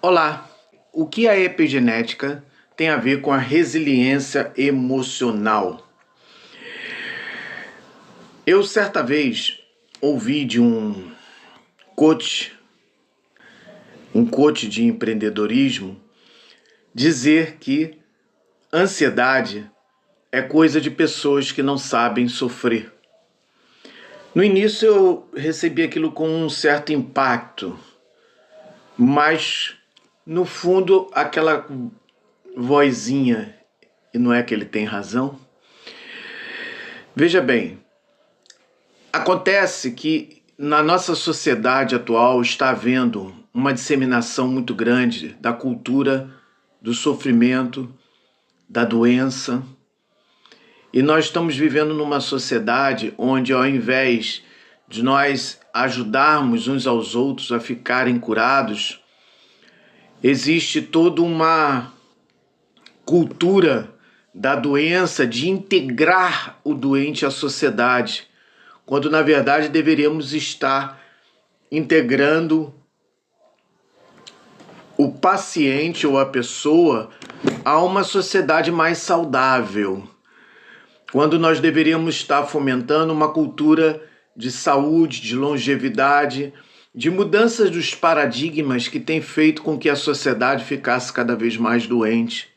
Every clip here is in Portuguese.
Olá, o que a epigenética tem a ver com a resiliência emocional? Eu certa vez ouvi de coach, um coach de empreendedorismo, dizer que ansiedade é coisa de pessoas que não sabem sofrer. No início eu recebi aquilo com um certo impacto, mas no fundo aquela vozinha, e não é que ele tem razão? Veja bem, acontece que na nossa sociedade atual está havendo uma disseminação muito grande da cultura do sofrimento, da doença, e nós estamos vivendo numa sociedade onde, ao invés de nós ajudarmos uns aos outros a ficarem curados, existe toda uma cultura da doença de integrar o doente à sociedade, quando na verdade deveríamos estar integrando o paciente ou a pessoa a uma sociedade mais saudável, quando nós deveríamos estar fomentando uma cultura de saúde, de longevidade, de mudanças dos paradigmas que tem feito com que a sociedade ficasse cada vez mais doente.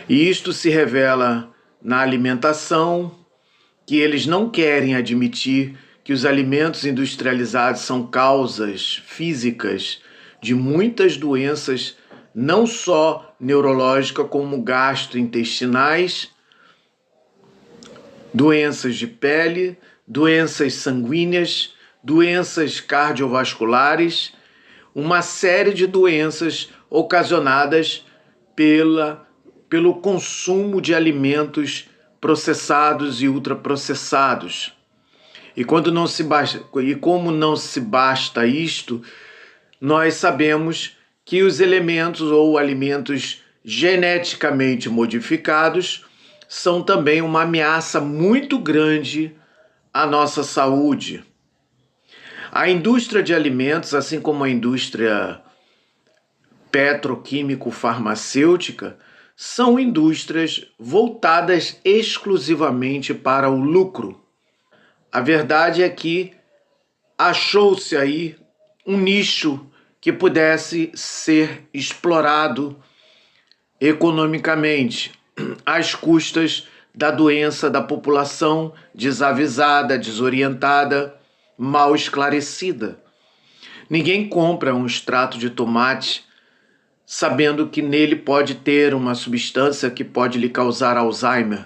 E isto se revela na alimentação, que eles não querem admitir que os alimentos industrializados são causas físicas de muitas doenças, não só neurológicas, como gastrointestinais, doenças de pele, doenças sanguíneas, doenças cardiovasculares, uma série de doenças ocasionadas pelo consumo de alimentos processados e ultraprocessados. E como não se basta isto, nós sabemos que os elementos ou alimentos geneticamente modificados são também uma ameaça muito grande à nossa saúde. A indústria de alimentos, assim como a indústria petroquímico-farmacêutica, são indústrias voltadas exclusivamente para o lucro. A verdade é que achou-se aí um nicho que pudesse ser explorado economicamente, às custas da doença da população desavisada, desorientada, mal esclarecida. Ninguém compra um extrato de tomate sabendo que nele pode ter uma substância que pode lhe causar Alzheimer.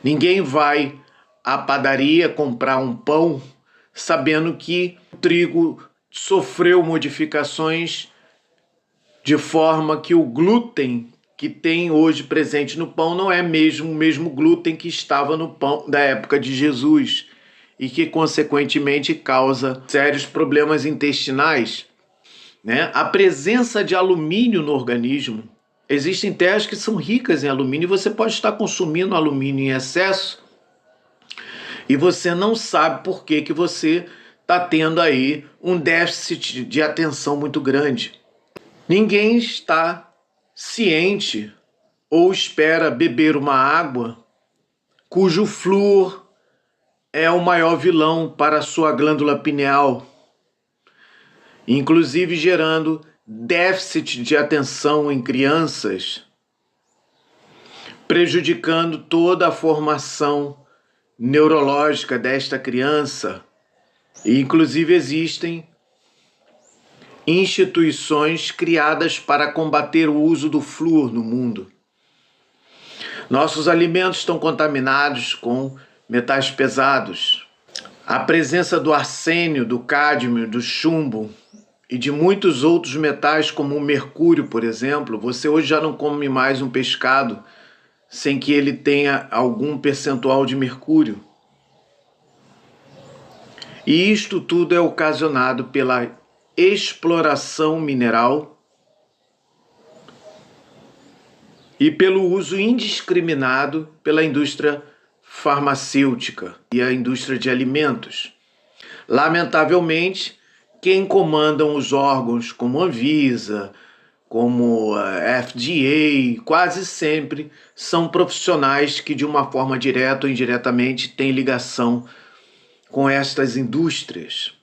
Ninguém vai à padaria comprar um pão sabendo que o trigo sofreu modificações de forma que o glúten que tem hoje presente no pão não é mesmo o mesmo glúten que estava no pão da época de Jesus e que, consequentemente, causa sérios problemas intestinais. A presença de alumínio no organismo. Existem terras que são ricas em alumínio e você pode estar consumindo alumínio em excesso e você não sabe por que você está tendo aí um déficit de atenção muito grande. Ninguém está ciente ou espera beber uma água cujo flúor é o maior vilão para a sua glândula pineal, inclusive gerando déficit de atenção em crianças, prejudicando toda a formação neurológica desta criança. E, inclusive, existem instituições criadas para combater o uso do flúor no mundo. Nossos alimentos estão contaminados com metais pesados. A presença do arsênio, do cádmio, do chumbo e de muitos outros metais, como o mercúrio, por exemplo. Você hoje já não come mais um pescado sem que ele tenha algum percentual de mercúrio. E isto tudo é ocasionado pela exploração mineral e pelo uso indiscriminado pela indústria farmacêutica e a indústria de alimentos. Lamentavelmente, quem comandam os órgãos como a Anvisa, como a FDA, quase sempre são profissionais que de uma forma direta ou indiretamente têm ligação com estas indústrias.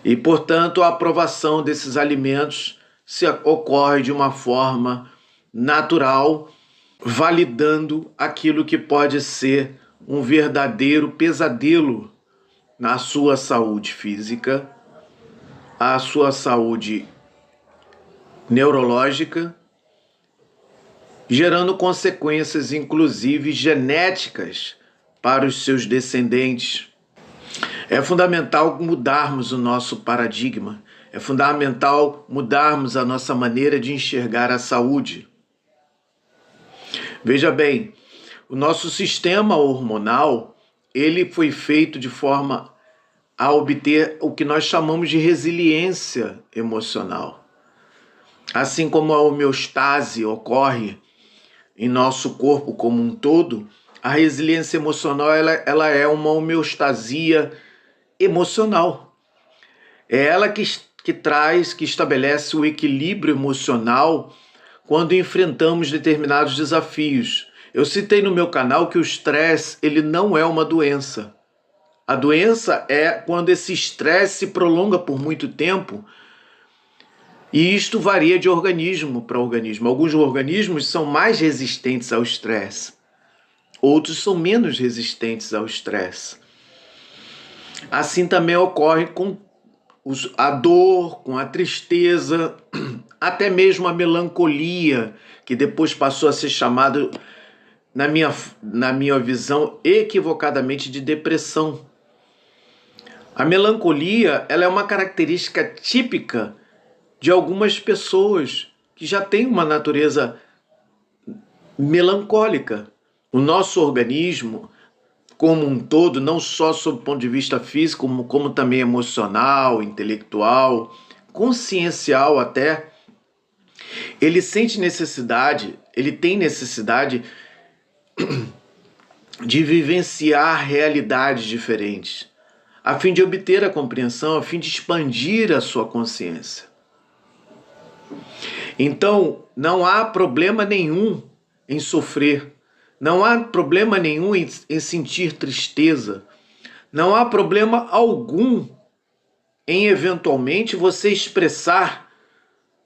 E, portanto, a aprovação desses alimentos ocorre de uma forma natural, validando aquilo que pode ser um verdadeiro pesadelo na sua saúde física, a sua saúde neurológica, gerando consequências, inclusive genéticas, para os seus descendentes. É fundamental mudarmos o nosso paradigma, é fundamental mudarmos a nossa maneira de enxergar a saúde. Veja bem, o nosso sistema hormonal, ele foi feito de forma a obter o que nós chamamos de resiliência emocional. Assim como a homeostase ocorre em nosso corpo como um todo, a resiliência emocional ela é uma homeostasia emocional. É ela que estabelece o equilíbrio emocional quando enfrentamos determinados desafios. Eu citei no meu canal que o estresse ele não é uma doença. A doença é quando esse estresse se prolonga por muito tempo, e isto varia de organismo para organismo. Alguns organismos são mais resistentes ao estresse, outros são menos resistentes ao estresse. Assim também ocorre com a dor, com a tristeza, até mesmo a melancolia, que depois passou a ser chamado, na minha visão, equivocadamente de depressão. A melancolia ela é uma característica típica de algumas pessoas que já têm uma natureza melancólica. O nosso organismo, como um todo, não só sob o ponto de vista físico, como também emocional, intelectual, consciencial até, ele sente necessidade, ele tem necessidade de vivenciar realidades diferentes, a fim de obter a compreensão, a fim de expandir a sua consciência. Então, não há problema nenhum em sofrer, não há problema nenhum em sentir tristeza, não há problema algum em eventualmente você expressar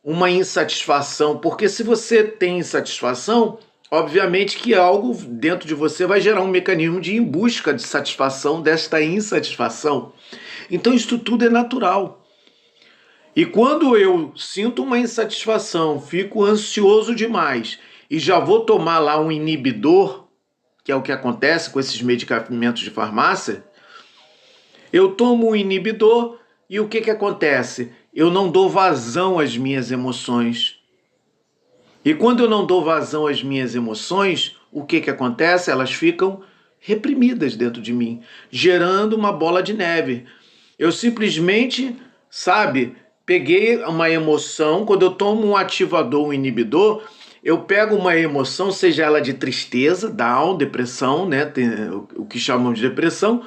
uma insatisfação, porque se você tem insatisfação, obviamente que algo dentro de você vai gerar um mecanismo de ir em busca de satisfação desta insatisfação. Então isso tudo é natural. E quando eu sinto uma insatisfação, fico ansioso demais e já vou tomar lá um inibidor, que é o que acontece com esses medicamentos de farmácia, eu tomo um inibidor e o que acontece? Eu não dou vazão às minhas emoções. E quando eu não dou vazão às minhas emoções, o que acontece? Elas ficam reprimidas dentro de mim, gerando uma bola de neve. Eu simplesmente, peguei uma emoção, quando eu tomo um ativador, um inibidor, eu pego uma emoção, seja ela de tristeza, down, depressão, né? O que chamamos de depressão,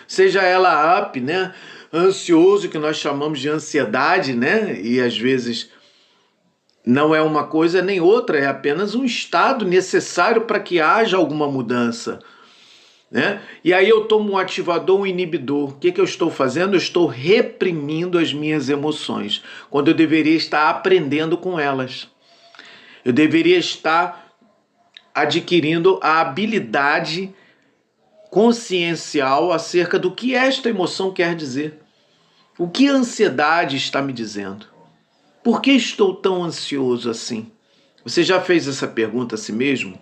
seja ela up, né? Ansioso, que nós chamamos de ansiedade, né? E às vezes não é uma coisa nem outra, é apenas um estado necessário para que haja alguma mudança, né? E aí eu tomo um ativador, um inibidor. O que eu estou fazendo? Eu estou reprimindo as minhas emoções, quando eu deveria estar aprendendo com elas. Eu deveria estar adquirindo a habilidade consciencial acerca do que esta emoção quer dizer. O que a ansiedade está me dizendo? Por que estou tão ansioso assim? Você já fez essa pergunta a si mesmo?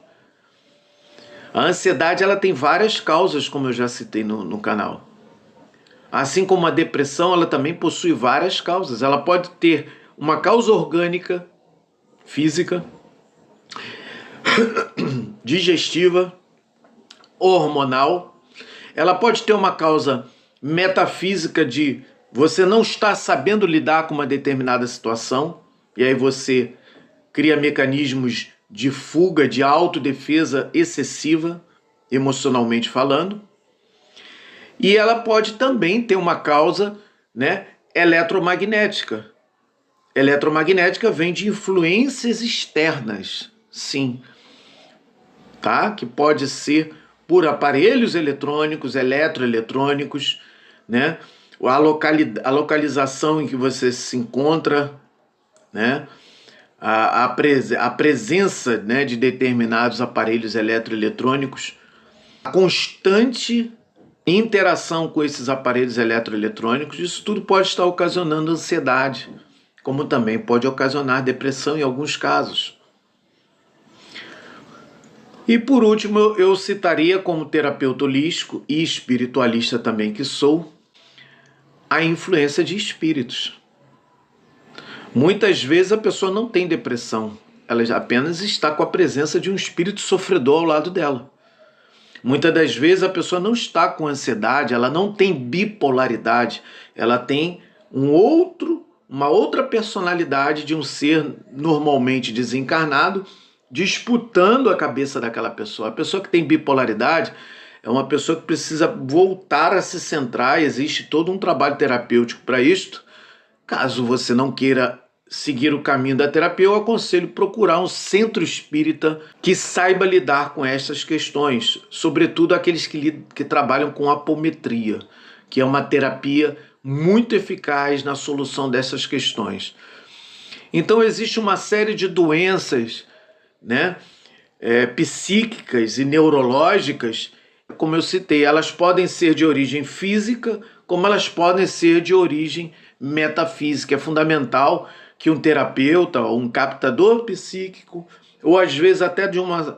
A ansiedade ela tem várias causas, como eu já citei no canal. Assim como a depressão, ela também possui várias causas. Ela pode ter uma causa orgânica, física, digestiva, hormonal. Ela pode ter uma causa metafísica de você não estar sabendo lidar com uma determinada situação, e aí você cria mecanismos de fuga, de autodefesa excessiva, emocionalmente falando. E ela pode também ter uma causa né, eletromagnética. Eletromagnética vem de influências externas, sim, tá? Que pode ser por aparelhos eletrônicos, eletroeletrônicos, né? A localização em que você se encontra, né? A presença, né, de determinados aparelhos eletroeletrônicos, a constante interação com esses aparelhos eletroeletrônicos, isso tudo pode estar ocasionando ansiedade, como também pode ocasionar depressão em alguns casos. E por último, eu citaria como terapeuta holístico e espiritualista também que sou, a influência de espíritos. Muitas vezes a pessoa não tem depressão, ela apenas está com a presença de um espírito sofredor ao lado dela. Muitas das vezes a pessoa não está com ansiedade, ela não tem bipolaridade, ela tem uma outra personalidade de um ser normalmente desencarnado disputando a cabeça daquela pessoa. A pessoa que tem bipolaridade é uma pessoa que precisa voltar a se centrar, existe todo um trabalho terapêutico para isto. Caso você não queira seguir o caminho da terapia, eu aconselho procurar um centro espírita que saiba lidar com essas questões, sobretudo aqueles que trabalham com apometria, que é uma terapia muito eficaz na solução dessas questões. Então existe uma série de doenças, né, psíquicas e neurológicas, como eu citei, elas podem ser de origem física, como elas podem ser de origem metafísica. É fundamental que um terapeuta, um captador psíquico, ou às vezes até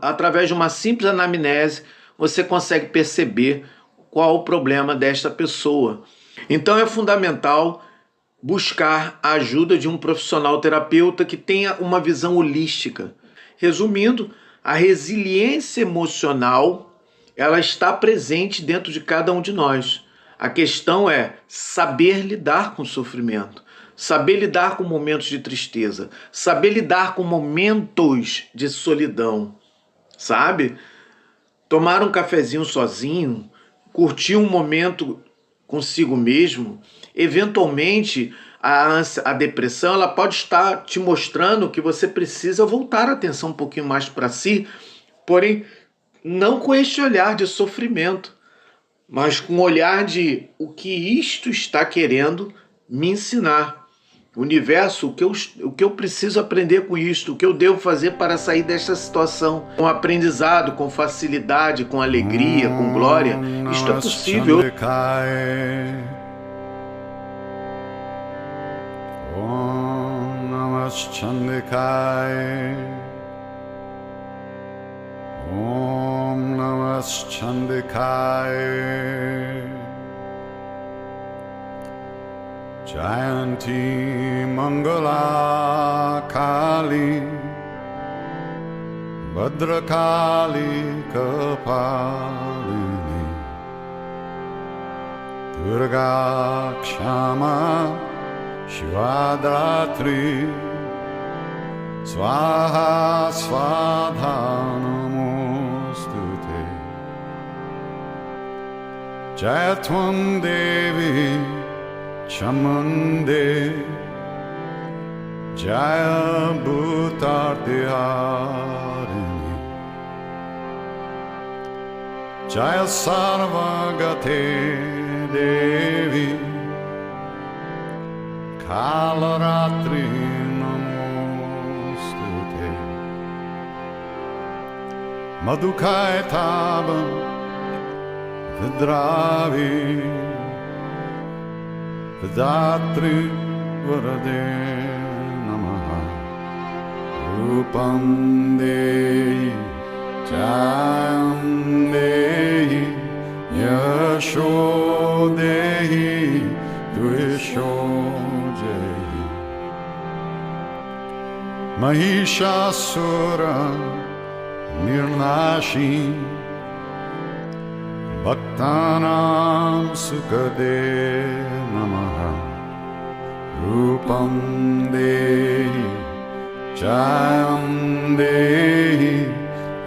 através de uma simples anamnese, você consegue perceber qual o problema desta pessoa. Então é fundamental buscar a ajuda de um profissional terapeuta que tenha uma visão holística. Resumindo, a resiliência emocional, ela está presente dentro de cada um de nós. A questão é saber lidar com o sofrimento, saber lidar com momentos de tristeza, saber lidar com momentos de solidão, sabe? Tomar um cafezinho sozinho, curtir um momento consigo mesmo. Eventualmente, a depressão ela pode estar te mostrando que você precisa voltar a atenção um pouquinho mais para si, porém, não com este olhar de sofrimento, mas com o olhar de o que isto está querendo me ensinar. O universo, o que eu preciso aprender com isto, o que eu devo fazer para sair desta situação, com aprendizado, com facilidade, com alegria, com glória. Isto é possível. Om Namah Chandikaya. Om Namah Chandikaya. Jayanti Mangala Kali Bhadrakali Kapalini Durga Kshama Shivadratri Swaha Swadha Namostute Jayatvam Devi Chamande Jaya Bhutardiharini Jaya Sarvagate Devi Kalaratri Namostute Madhukaitabam Vidravi Vedatri Varade Namaha Rupam Dehi Jayam Dehi Yasho Dehi Dvisho Dehi Mahishasura Nirnashi Bhaktanam Sukade Namaha Rupam Dehi Jayam Dehi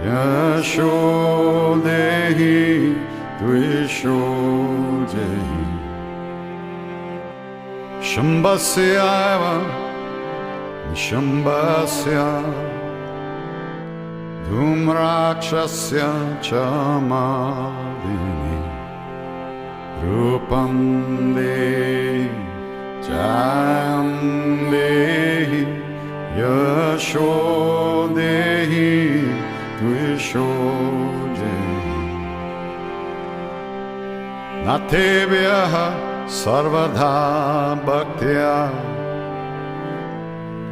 Yasho Dehi Dvisho Dehi Shambhasya Nishambhasya Dhumrakshasya Chamadini Rupam Dehi Jayam Dehi Yasho Dehi Tvisho Dehi Natebhyaha Sarvadha Bhaktya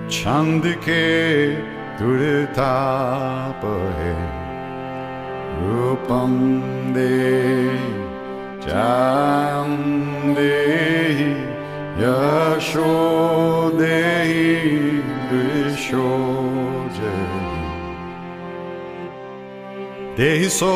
Chandike Duritapahe Rupam Dehi Jayam Dehi Yasho Dehi Dvisho Dehi Dehi So